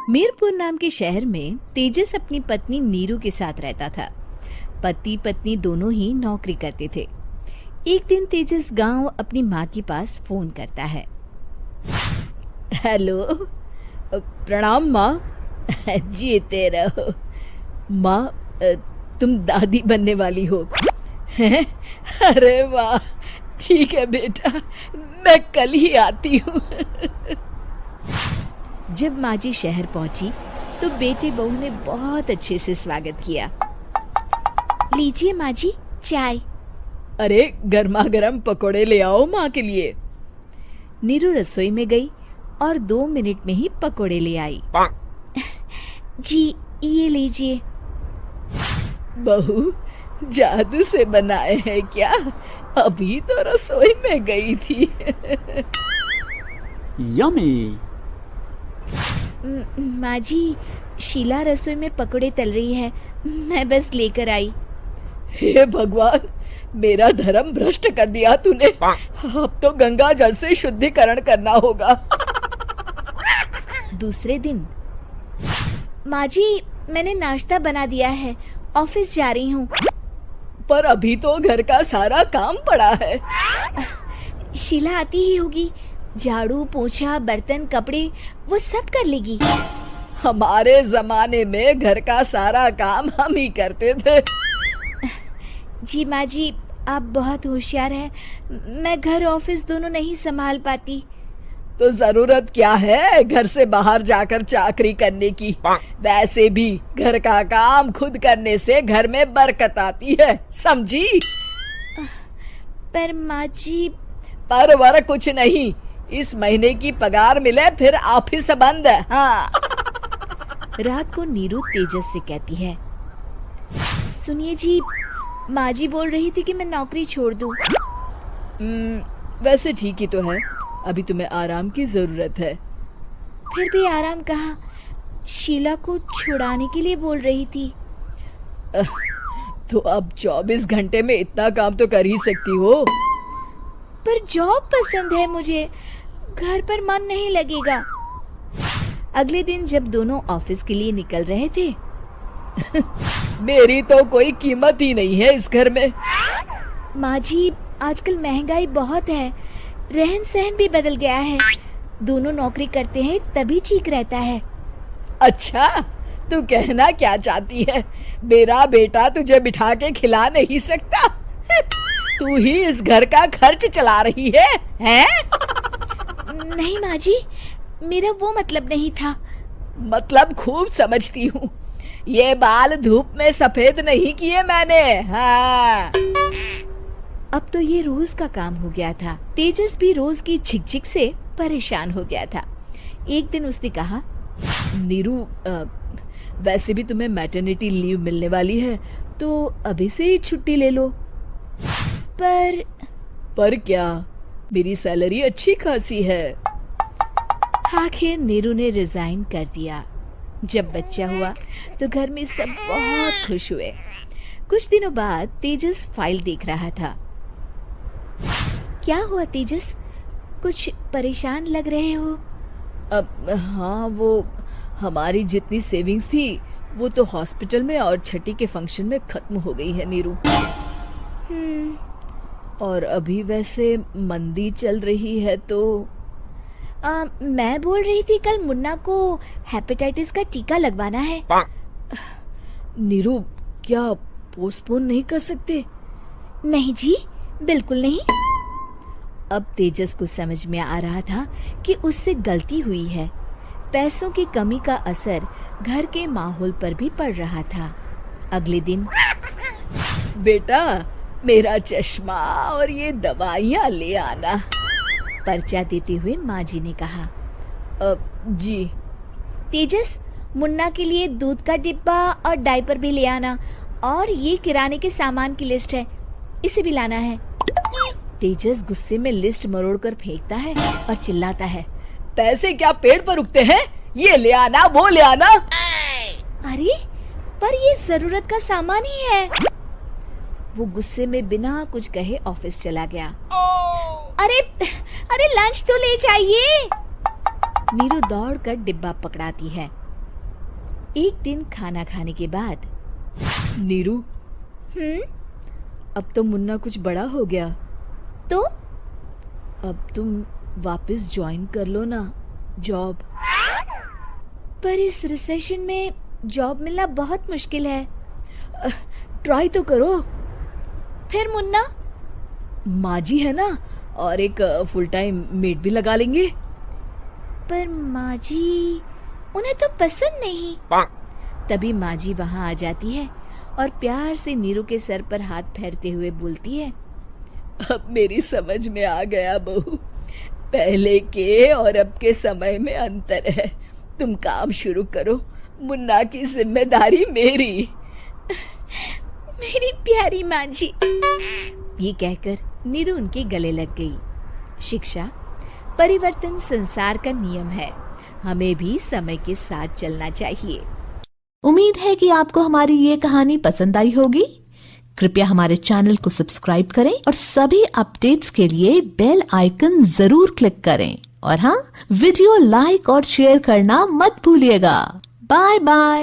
मीरपुर नाम के शहर में तेजस अपनी पत्नी नीरू के साथ रहता था। पति पत्नी दोनों ही नौकरी करते थे। एक दिन तेजस गांव अपनी माँ के पास फोन करता है। हेलो, प्रणाम माँ। जीते रहो माँ, तुम दादी बनने वाली हो हैं? अरे वाह, ठीक है बेटा, मैं कल ही आती हूँ। जब माँ जी शहर पहुंची तो बेटे बहू ने बहुत अच्छे से स्वागत किया। लीजिए माँ जी, चाय। अरे गर्मा गर्म पकोड़े ले आओ माँ के लिए। नीरू रसोई में गई और 2 मिनट में ही पकोड़े ले आई। जी ये लीजिए। बहू, जादू से बनाए हैं क्या? अभी तो रसोई में गई थी। यम्मी। माँ जी, शीला रसोई में पकोड़े तल रही है, मैं बस लेकर आई। हे भगवान, मेरा धर्म भ्रष्ट कर दिया तूने। अब तो गंगा जल से शुद्धिकरण करना होगा। दूसरे दिन, माँ जी मैंने नाश्ता बना दिया है, ऑफिस जा रही हूँ। पर अभी तो घर का सारा काम पड़ा है। शीला आती ही होगी, झाड़ू पोछा बर्तन कपड़े वो सब कर लेगी। हमारे जमाने में घर का सारा काम हम ही करते थे। जी माँ जी, आप बहुत होशियार हैं, मैं घर ऑफिस दोनों नहीं संभाल पाती। तो जरूरत क्या है घर से बाहर जाकर चाकरी करने की? वैसे भी घर का काम खुद करने से घर में बरकत आती है, समझी? पर माँ जी। पर वर कुछ नहीं, इस महीने की पगार मिले फिर ऑफिस बंद। हाँ। रात को नीरू तेजस से कहती है, सुनिए जी, माँ जी बोल रही थी कि मैं नौकरी छोड़ दूं। वैसे ठीक ही तो है, अभी तुम्हें आराम की जरूरत है। फिर भी आराम कहाँ, शीला को छुड़ाने के लिए बोल रही थी। तो अब 24 घंटे में इतना काम तो कर ही सकती हो। पर जॉब पसंद है मुझे, घर पर मन नहीं लगेगा। अगले दिन जब दोनों ऑफिस के लिए निकल रहे थे, मेरी तो कोई कीमत ही नहीं है इस घर में। माँ जी, आजकल महंगाई बहुत है, रहन सहन भी बदल गया है, दोनों नौकरी करते हैं तभी ठीक रहता है। अच्छा, तू कहना क्या चाहती है? मेरा बेटा तुझे बिठा के खिला नहीं सकता? तू ही इस घर का खर्च चला रही है, हैं? नहीं माँ जी, मेरा वो मतलब नहीं था। मतलब खूब समझती हूँ, ये बाल धूप में सफेद नहीं किए मैंने। हाँ। अब तो ये रोज का काम हो गया था। तेजस भी रोज की झिकझिक से परेशान हो गया था। एक दिन उसने कहा, नीरू, वैसे भी तुम्हें मैटरनिटी लीव मिलने वाली है, तो अभी से ही छुट्टी ले लो। पर क्या, मेरी सैलरी अच्छी खासी है। आखिर नीरू ने रिजाइन कर दिया। जब बच्चा हुआ तो घर में सब बहुत खुश हुए। कुछ दिनों बाद तेजस फाइल देख रहा था। क्या हुआ तेजस, कुछ परेशान लग रहे हो? हाँ, वो हमारी जितनी सेविंग्स थी वो तो हॉस्पिटल में और छठी के फंक्शन में खत्म हो गई है नीरू। और अभी वैसे मंदी चल रही है तो मैं बोल रही थी कल मुन्ना को हेपेटाइटिस का टीका लगवाना है। नीरू, क्या पोस्टपोन नहीं कर सकते? नहीं जी, बिल्कुल नहीं। अब तेजस को समझ में आ रहा था कि उससे गलती हुई है। पैसों की कमी का असर घर के माहौल पर भी पड़ रहा था। अगले दिन, बेटा मेरा चश्मा और ये दवाइयाँ ले आना, पर्चा देते हुए माँ जी ने कहा। जी। तेजस, मुन्ना के लिए दूध का डिब्बा और डायपर भी ले आना, और ये किराने के सामान की लिस्ट है, इसे भी लाना है। तेजस गुस्से में लिस्ट मरोड़कर फेंकता है और चिल्लाता है, पैसे क्या पेड़ पर उगते हैं? ये ले आना, वो ले आना। अरे पर ये जरूरत का सामान ही है। वो गुस्से में बिना कुछ कहे ऑफिस चला गया। अरे लंच तो ले जाइए। नीरू दौड़कर डिब्बा पकड़ाती है। एक दिन खाना खाने के बाद, नीरू, अब तो मुन्ना कुछ बड़ा हो गया, तो अब तुम वापस ज्वाइन कर लो ना जॉब। पर इस रिसेशन में जॉब मिलना बहुत मुश्किल है। ट्राई तो करो। फिर मुन्ना, माँ जी है ना, और एक फुल टाइम मेड भी लगा लेंगे। पर माँ जी, उन्हें तो पसंद नहीं। तभी माँ जी वहाँ आ जाती है और प्यार से नीरू के सर पर हाथ फेरते हुए बोलती है, अब मेरी समझ में आ गया बहू, पहले के और अब के समय में अंतर है। तुम काम शुरू करो, मुन्ना की जिम्मेदारी मेरी। मेरी प्यारी माँ जी। ये कहकर नीरू उनके गले लग गई। शिक्षा, परिवर्तन संसार का नियम है, हमें भी समय के साथ चलना चाहिए। उम्मीद है कि आपको हमारी ये कहानी पसंद आई होगी। कृपया हमारे चैनल को सब्सक्राइब करें और सभी अपडेट्स के लिए बेल आइकन जरूर क्लिक करें। और हाँ, वीडियो लाइक और शेयर करना मत भूलिएगा। Bye bye.